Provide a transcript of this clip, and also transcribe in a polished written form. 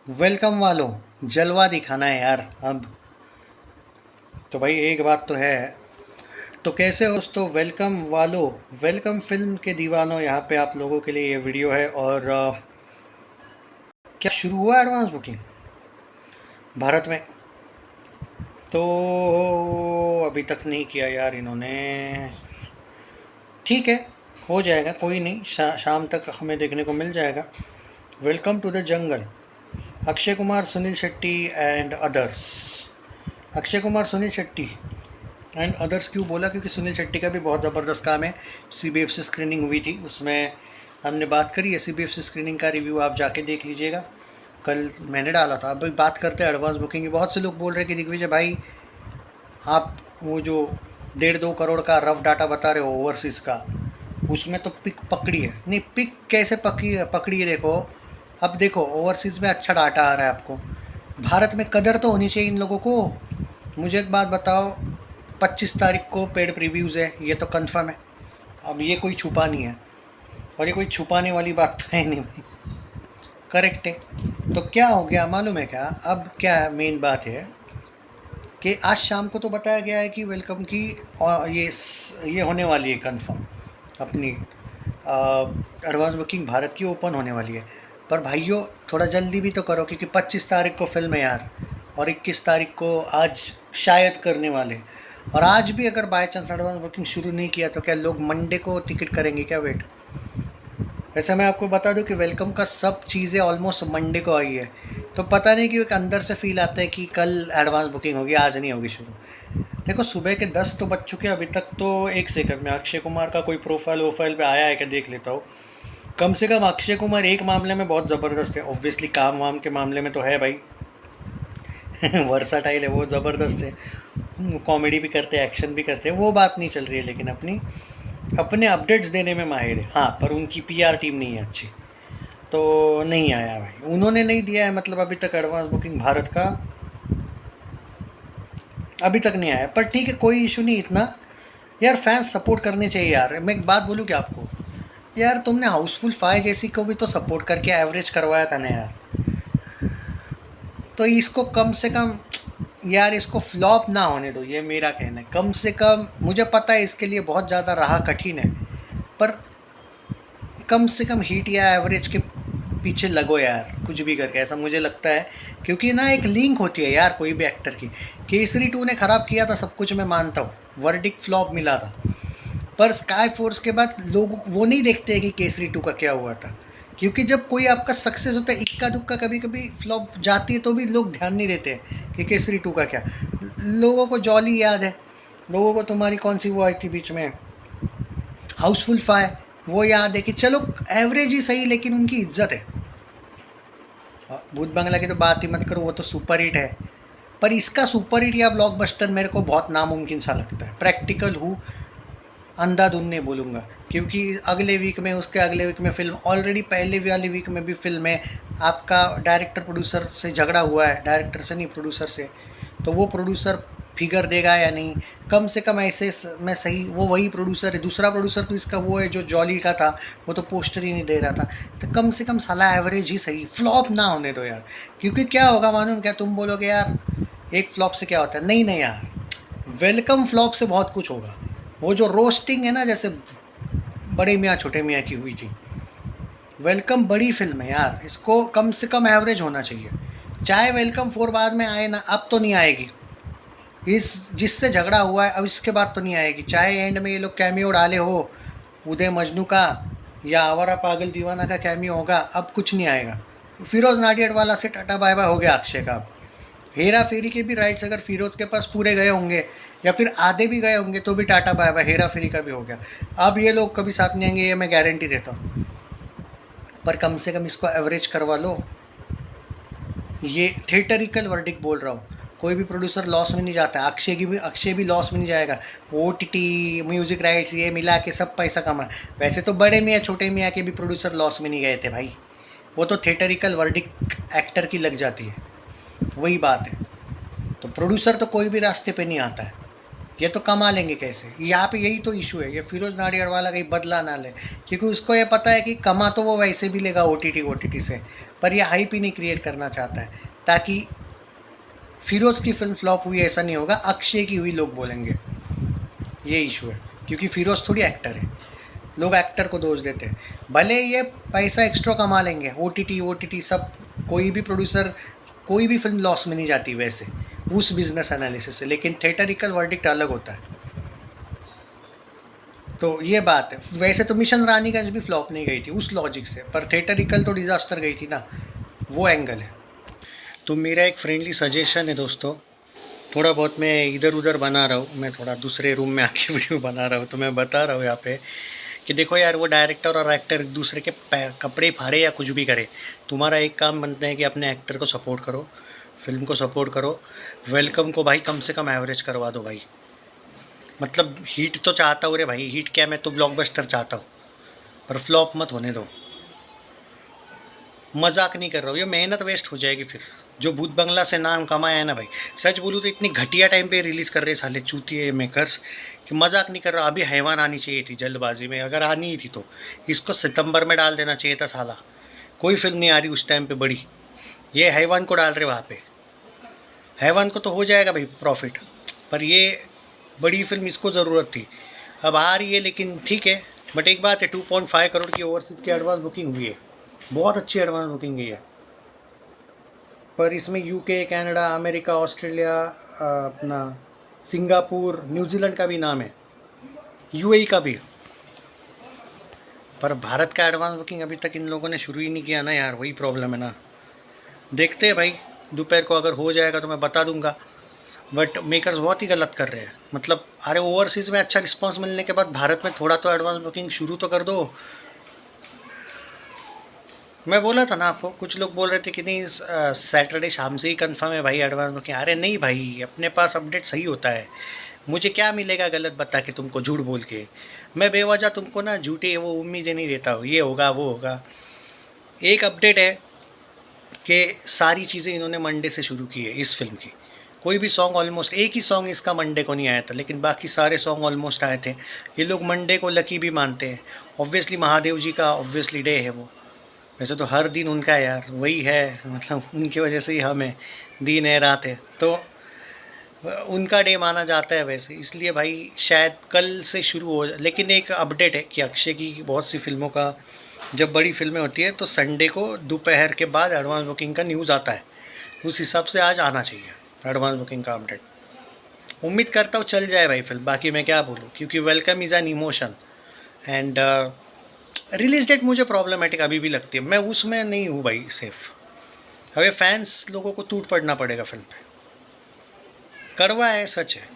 Welcome वालों, जलवा दिखाना है यार अब। तो भाई एक बात तो है। तो कैसे हो दोस्तों, वेलकम वालों, वेलकम फिल्म के दीवानों, यहाँ पे आप लोगों के लिए ये वीडियो है। और क्या शुरू हुआ एडवांस बुकिंग भारत में? तो अभी तक नहीं किया यार इन्होंने। ठीक है, हो जाएगा, कोई नहीं, शाम तक हमें देखने को मिल जाएगा। Welcome to the jungle, Akshay Kumar, Suniel Shetty and others. Akshay Kumar, Suniel Shetty and others क्यों बोला? क्योंकि सुनील शेट्टी का भी बहुत ज़बरदस्त काम है। CBFC स्क्रीनिंग हुई थी, उसमें हमने बात करी है। CBFC स्क्रीनिंग का रिव्यू आप जाके देख लीजिएगा, कल मैंने डाला था। अब बात करते हैं एडवांस बुकिंग की। बहुत से लोग बोल रहे हैं कि दिग्विजय भाई, आप वो जो 1.5-2 करोड़ का रफ डाटा बता रहे हो ओवरसीज़ का, उसमें तो पिक पकड़ी है। नहीं, पिक कैसे पकड़ी है देखो। अब देखो, ओवरसीज़ में अच्छा डाटा आ रहा है आपको, भारत में कदर तो होनी चाहिए इन लोगों को। मुझे एक बात बताओ, 25 तारीख को पेड प्रीव्यूज़ है, ये तो कंफर्म है। अब ये कोई छुपा नहीं है, और ये कोई छुपाने वाली बात तो है नहीं भाई, करेक्ट है। तो क्या हो गया मालूम है क्या? अब क्या है, मेन बात है कि आज शाम को तो बताया गया है कि वेलकम की ये होने वाली है कंफर्म, अपनी एडवांस बुकिंग भारत की ओपन होने वाली है। पर भाइयों, थोड़ा जल्दी भी तो करो, क्योंकि 25 तारीख को फिल्म है यार, और 21 तारीख को आज शायद करने वाले। और आज भी अगर बाय चांस एडवांस बुकिंग शुरू नहीं किया तो क्या लोग मंडे को टिकट करेंगे क्या वेट? वैसे मैं आपको बता दूं कि वेलकम का सब चीज़ें ऑलमोस्ट मंडे को आई है। तो पता नहीं क्यों एक अंदर से फील आता है कि कल एडवांस बुकिंग होगी, आज नहीं होगी शुरू। देखो, सुबह के 10 तो बज चुके हैं अभी तक। तो एक सेकंड में अक्षय कुमार का कोई प्रोफाइल वोफाइल पे आया है क्या देख लेता हूँ। कम से कम अक्षय कुमार एक मामले में बहुत ज़बरदस्त है, ऑब्वियसली काम वाम के मामले में तो है भाई। वर्साटाइल है वो, ज़बरदस्त है। कॉमेडी भी करते हैं, एक्शन भी करते हैं, वो बात नहीं चल रही है। लेकिन अपने अपडेट्स देने में माहिर है। हाँ, पर उनकी PR टीम नहीं है अच्छी, तो नहीं आया भाई, उन्होंने नहीं दिया है। मतलब अभी तक एडवांस बुकिंग भारत का अभी तक नहीं आया। पर ठीक है, कोई इशू नहीं इतना। यार फैंस सपोर्ट करने चाहिए यार। मैं एक बात बोलूँ क्या आपको, यार तुमने हाउसफुल 5 जैसी को भी तो सपोर्ट करके एवरेज करवाया था ना यार। तो इसको कम से कम यार, इसको फ्लॉप ना होने दो, ये मेरा कहना है। कम से कम, मुझे पता है इसके लिए बहुत ज़्यादा राह कठिन है, पर कम से कम हिट या एवरेज के पीछे लगो यार, कुछ भी करके, ऐसा मुझे लगता है। क्योंकि ना एक लिंक होती है यार कोई भी एक्टर की। केसरी 2 ने ख़राब किया था, सब कुछ मैं मानता हूँ, वर्डिक फ्लॉप मिला था। पर स्काई फोर्स के बाद लोग वो नहीं देखते हैं कि केसरी 2 का क्या हुआ था। क्योंकि जब कोई आपका सक्सेस होता है, इक्का दुक्का कभी कभी फ्लॉप जाती है, तो भी लोग ध्यान नहीं देते हैं कि केसरी 2 का क्या। लोगों को जॉली याद है, लोगों को तुम्हारी कौन सी वो आई थी बीच में, हाउसफुल 5, वो याद है कि चलो एवरेज ही सही, लेकिन उनकी इज्जत है। भूत बंगला की तो बात ही मत करो, वो तो सुपर हिट है। पर इसका सुपर हिट या ब्लॉकबस्टर मेरे को बहुत नामुमकिन सा लगता है। प्रैक्टिकल हूँ, अंधाधुन नहीं बोलूँगा, क्योंकि अगले वीक में, उसके अगले वीक में फिल्म, ऑलरेडी पहले वाली वीक में भी फिल्म है। आपका डायरेक्टर प्रोड्यूसर से झगड़ा हुआ है, डायरेक्टर से नहीं प्रोड्यूसर से। तो वो प्रोड्यूसर फिगर देगा या नहीं, कम से कम ऐसे में सही वो वही प्रोड्यूसर है। दूसरा प्रोड्यूसर तो इसका वो है जो जॉली का था, वो तो पोस्टर ही नहीं दे रहा था। तो कम से कम साला एवरेज ही सही, फ्लॉप ना होने दो यार। क्योंकि क्या होगा मालूम क्या, तुम बोलोगे यार एक फ्लॉप से क्या होता है, नहीं नहीं यार, वेलकम फ्लॉप से बहुत कुछ होगा। वो जो रोस्टिंग है ना, जैसे बड़े मियाँ छोटे मियाँ की हुई थी, वेलकम बड़ी फिल्म है यार, इसको कम से कम एवरेज होना चाहिए। चाहे वेलकम 4 बाद में आए ना, अब तो नहीं आएगी। इस जिससे झगड़ा हुआ है अब इसके बाद तो नहीं आएगी। चाहे एंड में ये लोग कैमियो डाले हो, उदय मजनू का या आवारा पागल दीवाना का कैमियो होगा, अब कुछ नहीं आएगा। फिरोज नाडियाडवाला से टाटा बाय बाय हो गया अक्षय का। अब हेरा फेरी के भी राइट्स अगर फिरोज के पास पूरे गए होंगे, या फिर आधे भी गए होंगे, तो भी टाटा बाय बाय, हेरा फेरी का भी हो गया। अब ये लोग कभी साथ नहीं आएंगे, ये मैं गारंटी देता हूँ। पर कम से कम इसको एवरेज करवा लो। ये थिएटरिकल वर्डिक बोल रहा हूँ, कोई भी प्रोड्यूसर लॉस में नहीं जाता। अक्षय भी लॉस में नहीं जाएगा। OTT म्यूज़िक राइट्स ये मिला के सब पैसा कमा। वैसे तो बड़े मियाँ छोटे मियाँ के भी प्रोड्यूसर लॉस में नहीं गए थे भाई, वो तो थिएटरिकल वर्डिक एक्टर की लग जाती है, वही बात है। तो प्रोड्यूसर तो कोई भी रास्ते पे नहीं आता है, ये तो कमा लेंगे कैसे, यहाँ पे यही तो इशू है। ये फिरोज नाडियाड वाला कहीं बदला ना ले, क्योंकि उसको ये पता है कि कमा तो वो वैसे भी लेगा ओटीटी से, पर ये हाइप ही नहीं क्रिएट करना चाहता है, ताकि फिरोज की फिल्म फ्लॉप हुई ऐसा नहीं होगा, अक्षय की हुई लोग बोलेंगे। ये इशू है, क्योंकि फिरोज थोड़ी एक्टर है, लोग एक्टर को दोष देते हैं। भले ये पैसा एक्स्ट्रा कमा लेंगे, ओटीटी सब, कोई भी प्रोड्यूसर, कोई भी फिल्म लॉस में नहीं जाती वैसे उस बिजनेस एनालिसिस से, लेकिन थिएटरिकल वर्डिक्ट अलग होता है। तो ये बात है। वैसे तो मिशन रानीगंज भी फ्लॉप नहीं गई थी उस लॉजिक से, पर थिएटरिकल तो डिज़ास्टर गई थी ना, वो एंगल है। तो मेरा एक फ्रेंडली सजेशन है दोस्तों, थोड़ा बहुत मैं इधर उधर बना रहा हूँ, मैं थोड़ा दूसरे रूम में आके वीडियो बना रहा हूँ, तो मैं बता रहा हूँ यहाँ पे कि देखो यार, वो डायरेक्टर और एक्टर एक दूसरे के कपड़े फाड़े या कुछ भी करे, तुम्हारा एक काम बनता है कि अपने एक्टर को सपोर्ट करो, फिल्म को सपोर्ट करो, वेलकम को भाई कम से कम एवरेज करवा दो भाई। मतलब हिट तो चाहता हूँ रे भाई, हिट क्या, मैं तो ब्लॉकबस्टर चाहता हूँ, पर फ्लॉप मत होने दो। मजाक नहीं कर रहा हूँ, ये मेहनत वेस्ट हो जाएगी फिर। जो भूत बंगला से नाम कमाया है ना भाई, सच बोलूँ तो इतनी घटिया टाइम पे रिलीज़ कर रहे साले चूतिए मेकर्स कि मजाक नहीं कर रहा। अभी हैवान आनी चाहिए थी जल्दबाजी में, अगर आनी ही थी तो इसको सितंबर में डाल देना चाहिए था साला। कोई फिल्म नहीं आ रही उस टाइम पे बड़ी, ये हैवान को डाल रहे वहाँ पे। हैवान को तो हो जाएगा भाई प्रॉफिट, पर ये बड़ी फिल्म इसको ज़रूरत थी। अब आ रही है लेकिन ठीक है, बट एक बात है, 2.5 करोड़ की ओवरसीज़ की एडवांस बुकिंग हुई है, बहुत अच्छी एडवांस बुकिंग हुई है। पर इसमें यूके, कनाडा, अमेरिका, ऑस्ट्रेलिया, अपना सिंगापुर, न्यूजीलैंड का भी नाम है, यूएई का भी। पर भारत का एडवांस बुकिंग अभी तक इन लोगों ने शुरू ही नहीं किया ना यार, वही प्रॉब्लम है ना। देखते हैं भाई, दोपहर को अगर हो जाएगा तो मैं बता दूंगा। बट मेकर्स बहुत ही गलत कर रहे हैं। मतलब अरे ओवरसीज़ में अच्छा रिस्पांस मिलने के बाद भारत में थोड़ा तो एडवांस बुकिंग शुरू तो कर दो। मैं बोला था ना आपको, कुछ लोग बोल रहे थे कि नहीं सैटरडे शाम से ही कंफर्म है भाई एडवांस बुकिंग। अरे नहीं भाई, अपने पास अपडेट सही होता है। मुझे क्या मिलेगा गलत बता के तुमको, झूठ बोल के? मैं बेवजह तुमको ना झूठी वो उम्मीदें नहीं देता हूँ, ये होगा वो होगा। एक अपडेट है कि सारी चीज़ें इन्होंने मंडे से शुरू की है इस फिल्म की। कोई भी सॉन्ग, ऑलमोस्ट एक ही सॉन्ग इसका मंडे को नहीं आया था, लेकिन बाकी सारे सॉन्ग ऑलमोस्ट आए थे। ये लोग मंडे को लकी भी मानते हैं। ऑब्वियसली महादेव जी का ऑब्वियसली डे है वो, वैसे तो हर दिन उनका है यार, वही है, मतलब उनकी वजह से ही हम हैं, दिन है रात है, तो उनका डे माना जाता है वैसे, इसलिए भाई शायद कल से शुरू हो। लेकिन एक अपडेट है कि अक्षय की बहुत सी फिल्मों का, जब बड़ी फिल्में होती है तो संडे को दोपहर के बाद एडवांस बुकिंग का न्यूज़ आता है, उस हिसाब से आज आना चाहिए एडवांस बुकिंग का अपडेट। उम्मीद करता हूँ चल जाए भाई फिल्म, बाकी मैं क्या बोलूँ, क्योंकि welcome is an emotion. And release date मुझे प्रॉब्लमेटिक अभी भी लगती है, मैं उसमें नहीं हूँ भाई सेफ। हमें फैंस लोगों को टूट पड़ना पड़ेगा फिल्म पे, कड़वा है, सच है।